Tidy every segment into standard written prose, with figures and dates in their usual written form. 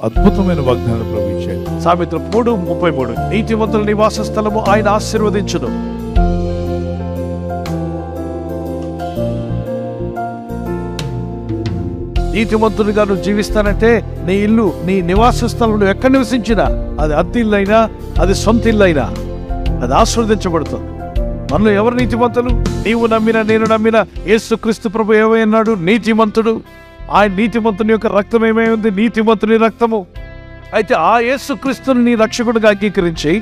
అద్భుతమైన వాగ్దానం ప్రవహించాడు. సామెతలు 3:33 నీతిమంతుల నివాస స్థలము ఆయన ఆశీర్వదించును. నీతిమంతుడిగా నువ్వు జీవిస్తానంటే నీ ఇల్లు, నీ నివాస స్థలంలో ఎక్కడ నివసించినా, అది అద్దె ఇల్లు అయినా, అది సొంత ఇల్లు అయినా, అది ఆశీర్వదించబడుతుంది. మనలో ఎవరు నీతిమంతులు? నీవు నమ్మిన, నేను నమ్మిన యేసుక్రీస్తు ప్రభు ఏమన్నాడు? నీతిమంతుడు. ఆయన నీతిమంతుని యొక్క రక్తం ఏమై ఉంది? నీతిమంతుని రక్తము. అయితే ఆ యేసుక్రీస్తుని నీ రక్షకుడిగా అంగీకరించి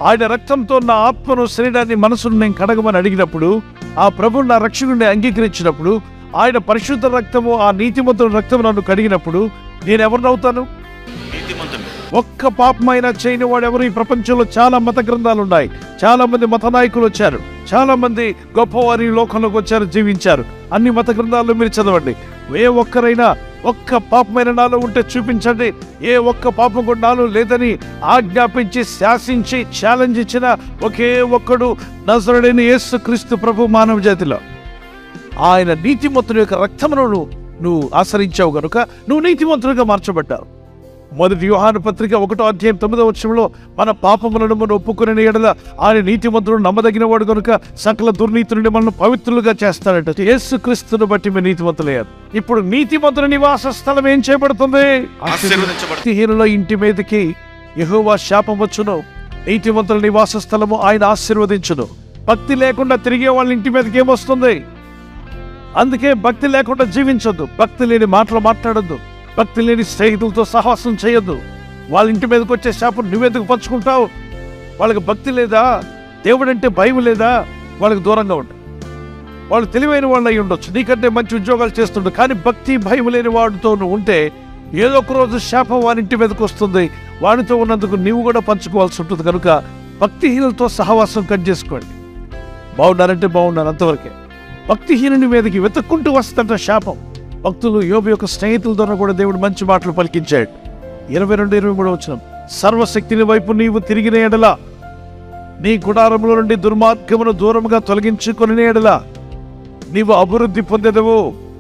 ఆయన రక్తంతో నా ఆత్మను, శరీరాన్ని, మనసును నేను కడగమని అడిగినప్పుడు, ఆ ప్రభువు నా రక్షకుడిని అంగీకరించినప్పుడు, ఆయన పరిశుద్ధ రక్తము, ఆ నీతిమంతుని రక్తము నన్ను కడిగినప్పుడు నేను ఎవరినవుతాను? ఒక్క పాపమైనా చేయని వాడు ఎవరు? ఈ ప్రపంచంలో చాలా మత గ్రంథాలు ఉన్నాయి, చాలా మంది మత నాయకులు వచ్చారు, చాలా మంది గొప్పవారి లోకంలోకి వచ్చారు, జీవించారు. అన్ని మత గ్రంథాల్లో మీరు చదవండి. ఏ ఒక్కరైనా ఒక్క పాపమైన నాలో ఉంటే చూపించండి. ఏ ఒక్క పాపం కూడా నాలో లేదని ఆజ్ఞాపించి, శాసించి, ఛాలెంజ్ ఇచ్చిన ఒకే ఒక్కడు నజరేయుడైన యేసుక్రీస్తు ప్రభు మానవ జాతిలో. ఆయన నీతిమంతుని యొక్క రక్తమును నువ్వు ఆశ్రయించావు కనుక నువ్వు నీతిమంతునిగా మార్చబడ్డావు. 1 యోహాను పత్రిక 1:9 మన పాపములను మనం ఒప్పుకునే ఎడల ఆయన నీతిమంతుడు, నమ్మదగిన వాడు కనుక సకల దుర్నీతి నుండి మనల్ని పవిత్రులుగా చేస్తాడట. యేసుక్రీస్తును బట్టి మీరు నీతిమంతులయ్యారు. ఇప్పుడు నీతిమంతుని నివాస స్థలం ఏం చేయబడుతుంది? భక్తిహీనుల ఇంటి మీదకి యెహోవా శాపం వచ్చును, నీతిమంతుల నివాస స్థలము ఆయన ఆశీర్వదించును. భక్తి లేకుండా తిరిగే వాళ్ళ ఇంటి మీదకి ఏమొస్తుంది? అందుకే భక్తి లేకుండా జీవించొద్దు, భక్తి లేని మాటలు మాట్లాడొద్దు, భక్తి లేని స్నేహితులతో సహవాసం చేయొద్దు. వాళ్ళ ఇంటి మీదకి వచ్చే శాపం నువ్వెందుకు పంచుకుంటావు? వాళ్ళకి భక్తి లేదా? దేవుడంటే భయం లేదా? వాళ్ళకి దూరంగా ఉండు. వాళ్ళు తెలివైన వాళ్ళు అయి ఉండొచ్చు, నీకంటే మంచి ఉద్యోగాలు చేస్తుండడు, కానీ భక్తి భయం లేని వాడితో నువ్వు ఉంటే ఏదో ఒక రోజు శాపం వారి ఇంటి మీదకి వస్తుంది. వాడితో ఉన్నందుకు నీవు కూడా పంచుకోవాల్సి ఉంటుంది. కనుక భక్తిహీనులతో సహవాసం కట్ చేసుకోండి. బాగున్నారంటే బాగున్నారు, అంతవరకే. భక్తిహీనుని మీదకి వెతుక్కుంటూ వస్తుంట శాపం. భక్తులు యోబు యొక్క స్నేహితుల ద్వారా కూడా దేవుడు మంచి మాటలు పలికించాడు. 22-23 సర్వశక్తిని వైపు నీవు తిరిగిన ఎడల, నీ గుడారముల నుండి దుర్మార్గమును దూరముగా తొలగించుకొని ఎడల నీవు అభివృద్ధి పొందెదవు.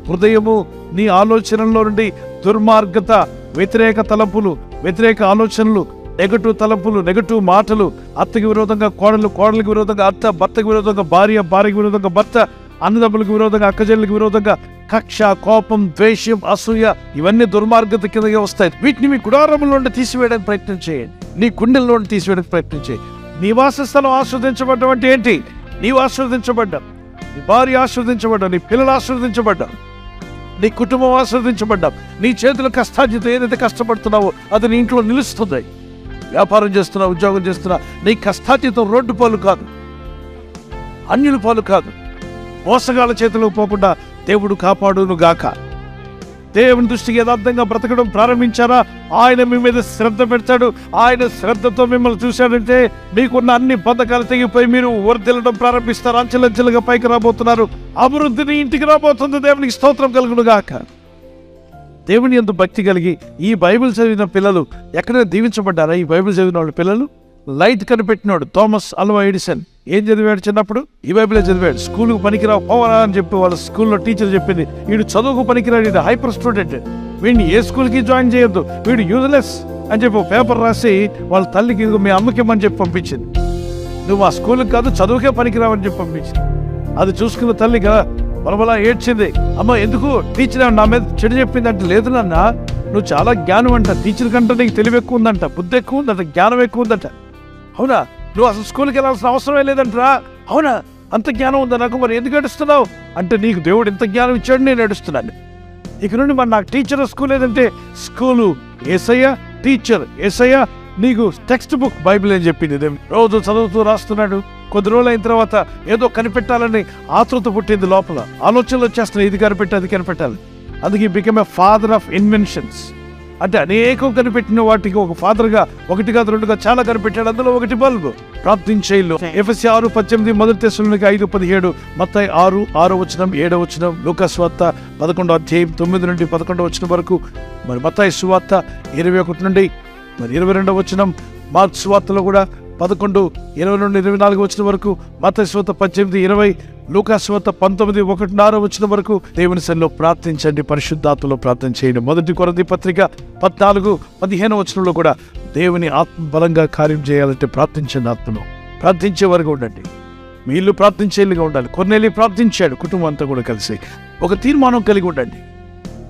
హృదయము నీ ఆలోచనల్లో నుండి దుర్మార్గత, వ్యతిరేక తలంపులు, వ్యతిరేక ఆలోచనలు, నెగటివ్ తలంపులు, నెగటివ్ మాటలు, అత్తకి విరోధంగా కోడలు, కోడలికి విరోధంగా అత్త, భర్తకి విరోధంగా భార్య, భార్యకి విరోధంగా భర్త, అన్నదమ్ములకు విరోధంగా, అక్కజల్లికి విరోధంగా కక్ష, కోపం, ద్వేషం, అసూయ, ఇవన్నీ దుర్మార్గత కిందగా వస్తాయి. వీటిని మీ గుడారముల నుండి తీసివేయడానికి ప్రయత్నం చేయండి, నీ గుండెల్లో నుండి తీసివేయడానికి ప్రయత్నం చేయండి. నివాస స్థలం ఆస్వాదించబడ్డం అంటే ఏంటి? నీవు ఆస్వాదించబడ్డావు, నీ భార్య ఆస్వాదించబడ్డావు, నీ పిల్లలు ఆస్వాదించబడ్డావు, నీ కుటుంబం ఆస్వాదించబడ్డావు. నీ చేతుల కష్టార్జిత ఏదైతే కష్టపడుతున్నావో అది నీ ఇంట్లో నిలుస్తుంది. వ్యాపారం చేస్తున్నా, ఉద్యోగం చేస్తున్నా, నీ కష్టార్జితం రోడ్డు పాలు కాదు, అన్యుల పాలు కాదు. మోసగాళ్ళ చేతిలోకి పోకుండా దేవుడు కాపాడును గాక. దేవుని దృష్టికి యథార్థంగా బ్రతకడం ప్రారంభించారా, ఆయన మీ మీద శ్రద్ధ పెడతాడు. ఆయన శ్రద్ధతో మిమ్మల్ని చూశాడంటే మీకున్న అన్ని బంధకాలు తెగిపోయి మీరు వర్ధిల్లడం ప్రారంభిస్తారు. అంచెలంచెలుగా పైకి రాబోతున్నారు. అభివృద్ధిని ఇంటికి రాబోతుంది. దేవునికి స్తోత్రం కలుగును గాక. దేవుని యందు భక్తి కలిగి ఈ బైబిల్ చదివిన పిల్లలు ఎక్కడైనా దీవించబడ్డారా? ఈ బైబిల్ చదివిన వాళ్ళు పిల్లలు, లైట్ కనిపెట్టినాడు థామస్ అల్వా ఎడిసన్ ఏం చదివాడు? చిన్నప్పుడు ఈ బైబిలే చదివాడు. స్కూల్కు పనికిరావు పోవరా అని చెప్పి వాళ్ళ స్కూల్లో టీచర్ చెప్పింది, వీడు చదువుకు పనికిరాడు, వీడు హైపర్ స్టూడెంట్, వీడిని ఏ స్కూల్కి జాయిన్ చేయొద్దు, వీడు యూజ్లెస్ అని చెప్పి పేపర్ రాసి వాళ్ళ తల్లికి మీ అమ్మకిమ్మని చెప్పి పంపించింది. నువ్వు ఆ స్కూల్కి కాదు, చదువుకే పనికిరావని చెప్పి పంపించింది. అది చూసుకున్న తల్లి కదా బలబలా ఏడ్చింది. అమ్మ ఎందుకు టీచర్ నా మీద చెడు చెప్పింది అంటే, లేదు నాన్న నువ్వు చాలా జ్ఞానం అంట, టీచర్ కంటే నీకు తెలివి ఎక్కువ ఉందంట, బుద్ధి ఎక్కువ ఉందంట, జ్ఞానం ఎక్కువ ఉందంట. అవునా? నువ్వు అసలు స్కూల్కి వెళ్ళాల్సిన అవసరమే లేదంటరా. అవునా? అంత జ్ఞానం ఉందా నాకు? మరి ఎందుకు ఏడుస్తున్నావు అంటే, నీకు దేవుడు ఎంత జ్ఞానం ఇచ్చాడు, నేను ఏడుస్తున్నాను. ఇక నుండి మరి నాకు టీచర్ స్కూల్ ఏదంటే, స్కూలు యేసయ్య, టీచర్ యేసయ్య, నీకు టెక్స్ట్ బుక్ బైబిల్ అని చెప్పింది. రోజు చదువుతూ రాస్తున్నాడు. కొద్ది రోజులు అయిన తర్వాత ఏదో కనిపెట్టాలని ఆతృత పుట్టింది లోపల. ఆలోచనలు వచ్చేస్తున్నాయి, ఇది కనిపెట్టి అది కనిపెట్టాలి. అందుకే become a father of inventions. అంటే అనేకం కనిపెట్టిన వాటికి ఒక ఫాదర్గా, 1 కాదు 2 కాదు చాలా కనిపెట్టాడు. అందులో ఒకటి బల్బు. ప్రార్థించేయిల్లో ఎఫెసీ 6:18, 1 తెస్సలోనికై 5:17, మత్తయి 6:6, 7, లూకా సువార్త 11:9 నుండి 11 వరకు, మరి మత్తయి సువార్త 21 నుండి మరి 22 మార్కు సువార్తలో కూడా 11:20-24 వచ్చిన వరకు, మత్తయి సువార్త 18:20, లూకా సువార్త 19:1-6 వరకు దేవుని సన్నిధిలో ప్రార్థించండి, పరిశుద్ధాత్మలో ప్రార్థన చేయండి. 1 కొరింథీ పత్రిక 14:15 కూడా దేవుని ఆత్మ బలంగా కార్యం చేయాలంటే ప్రార్థించండి. ఆత్మను ప్రార్థించే వరకు ఉండండి. మీ ఇల్లు ప్రార్థించేలుగా ఉండాలి. కొర్నేలి ప్రార్థించాడు, కుటుంబం అంతా కూడా కలిసి. ఒక తీర్మానం కలిగి ఉండండి.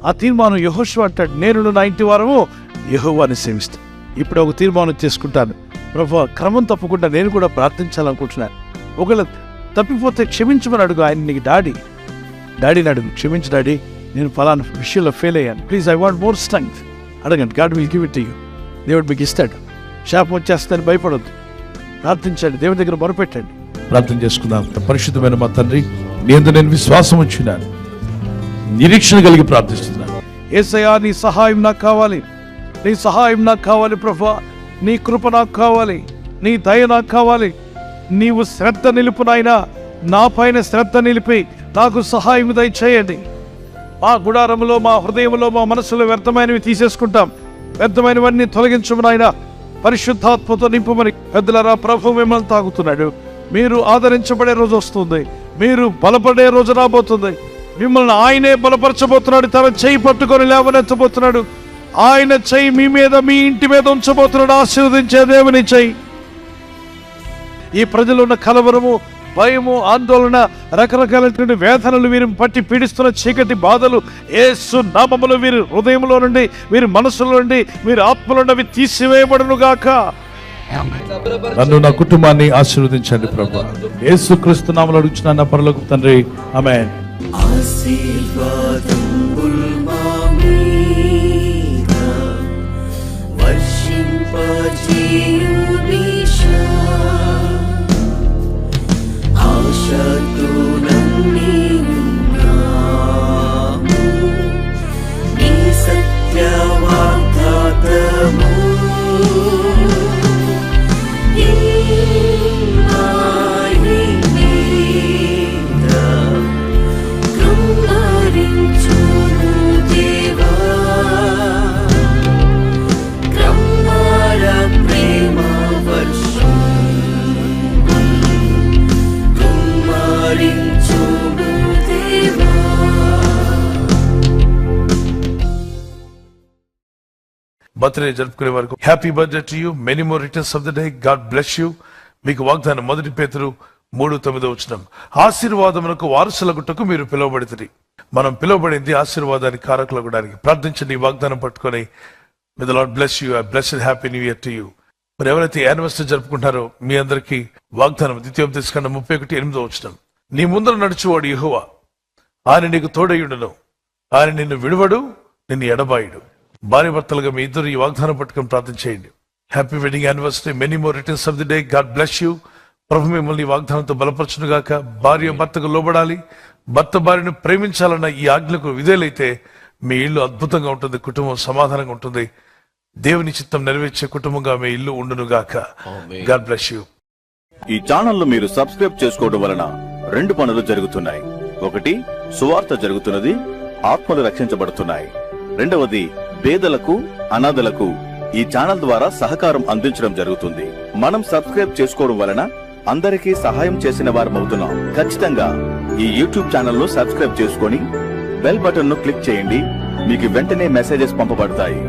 ఆ తీర్మానం యెహోషువ అంటాడు, నేను నా ఇంటి వారము యెహోవాని సేవిస్తాను. ఇప్పుడు ఒక తీర్మానం చేసుకుంటాను, ప్రభువా క్రమం తప్పకుండా నేను కూడా ప్రార్థించాలనుకుంటున్నాను. ఒకవేళ తప్పిపోతే క్షమించమని అడుగు. ఆయన నీకు డాడీని అడుగు, క్షమించు డాడీ, నేను ఫలానా విషయంలో ఫెయిల్ అయ్యాను, please I want more strength. అడగండి, God will give it to you. దేవుడు మీకు ఇస్తాడు. శాపం వచ్చేస్తుందని భయపడొద్దు. ప్రార్థించండి, దేవుని దగ్గర మొరపెట్టండి. ప్రార్థన చేసుకుందాం. పరిశుద్ధమైన మా తండ్రి, నీ యందు నేను విశ్వాసం ఉంచున్నాను, నిరీక్షణ కలిగి ప్రార్థిస్తున్నాను. యేసయ్యా, నీ సహాయం నాకు కావాలి, నీ సహాయం నాకు కావాలి ప్రభువా. నీ కృప నాకు కావాలి, నీ దయ నాకు కావాలి. నీవు శ్రద్ధ నిలుపు నాయనా, నా పైన శ్రద్ధ నిలిపి నాకు సహాయం దయచేయండి. మా గుడారంలో, మా హృదయంలో, మా మనసులో వ్యర్థమైనవి తీసేసుకుంటాం. వ్యర్థమైనవన్నీ తొలగించము నాయనా. పరిశుద్ధాత్మతో నింపమని పెద్దలరా, ప్రభు మిమ్మల్ని తాగుతున్నాడు. మీరు ఆదరించబడే రోజు వస్తుంది, మీరు బలపడే రోజు రాబోతుంది. మిమ్మల్ని ఆయనే బలపరచబోతున్నాడు. తన చెయ్యి పట్టుకొని లేవనెత్తబోతున్నాడు. ఆయన చెయ్యి మీ మీద, మీ ఇంటి మీద ఉంచబోతున్నాడు. ఆశీర్వదించే దేవుని చెయ్యి. ఈ ప్రజలు ఉన్న కలవరము, భయము, ఆందోళన, రకరకాలైనటువంటి వేదనలు, వీరు పట్టి పీడిస్తున్న చీకటి బాధలు యేసు నామములో వీరి హృదయంలో నుండి, వీరి మనసులో నుండి, వీరి ఆత్మలో నుండి తీసివేయబడును గాక. నన్ను, నా కుటుంబాన్ని ఆశీర్వదించండి ప్రభువా. యేసుక్రీస్తు నామములో అడుగుచున్నాను నా పరలోకపు తండ్రి, ఆమేన్. బర్త్డే జరుపుకునే వరకు happy birthday to you, many more returns of the day, God bless you. మీకు వాగ్దానం 1 పేతురు 3:9 ఆశీర్వాదమునకు వారసులగుటకు మీరు పిలువబడితిరి. మనం పిలువబడింది ఆశీర్వాదానికి కారకులగడానికి. ప్రార్థించండి, ఈ వాగ్దానం పట్టుకొని. May the lord bless you. Blessed happy new year to you. మరి ఎవరైతే యానివర్సరీ జరుపుకుంటారో మీ అందరికీ వాగ్దానం ద్వితీయోపదేశకాండం 31:8 నీ ముందర నడుచువాడు యెహోవా, ఆయన నీకు తోడయుండును, ఆయన నిన్ను విడువడు, నిన్ను ఎడబాయుడు. భార్య భర్తలుగా మీ ఇద్దరు ఈ వాగ్దానం పట్టుకొని ప్రార్థన చేయండి. Happy wedding anniversary, many more returns of the day, God bless you. ప్రభు మిమ్మల్ని ఈ వాగ్దానంతో బలపరచును గాక. భార్య భర్తకు లోబడాలి, భర్త భార్యను ప్రేమించాలన్న ఈ ఆజ్ఞకు విధేయులైతే మీ ఇల్లు అద్భుతంగా ఉంటుంది, కుటుంబం సమాధానంగా ఉంటుంది. దేవుని చిత్తం నెరవేర్చే కుటుంబంగా మీ ఇల్లు ఉండును గాక. God bless you. ఈ ఛానల్ మీరు సబ్స్క్రైబ్ చేసుకోవడం వలన 2 పనులు జరుగుతున్నాయి. ఒకటి, సువార్త జరుగుతున్నది, ఆత్మలు రక్షించబడుతున్నాయి. రెండవది, పేదలకు, అనాథలకు ఈ ఛానల్ ద్వారా సహకారం అందించడం జరుగుతుంది. మనం సబ్స్క్రైబ్ చేసుకోవడం వలన అందరికీ సహాయం చేసిన వారమవుతున్నాం. ఖచ్చితంగా ఈ యూట్యూబ్ ఛానల్ ను సబ్స్క్రైబ్ చేసుకొని బెల్ బటన్ ను క్లిక్ చేయండి. మీకు వెంటనే మెసేజెస్ పంపబడతాయి.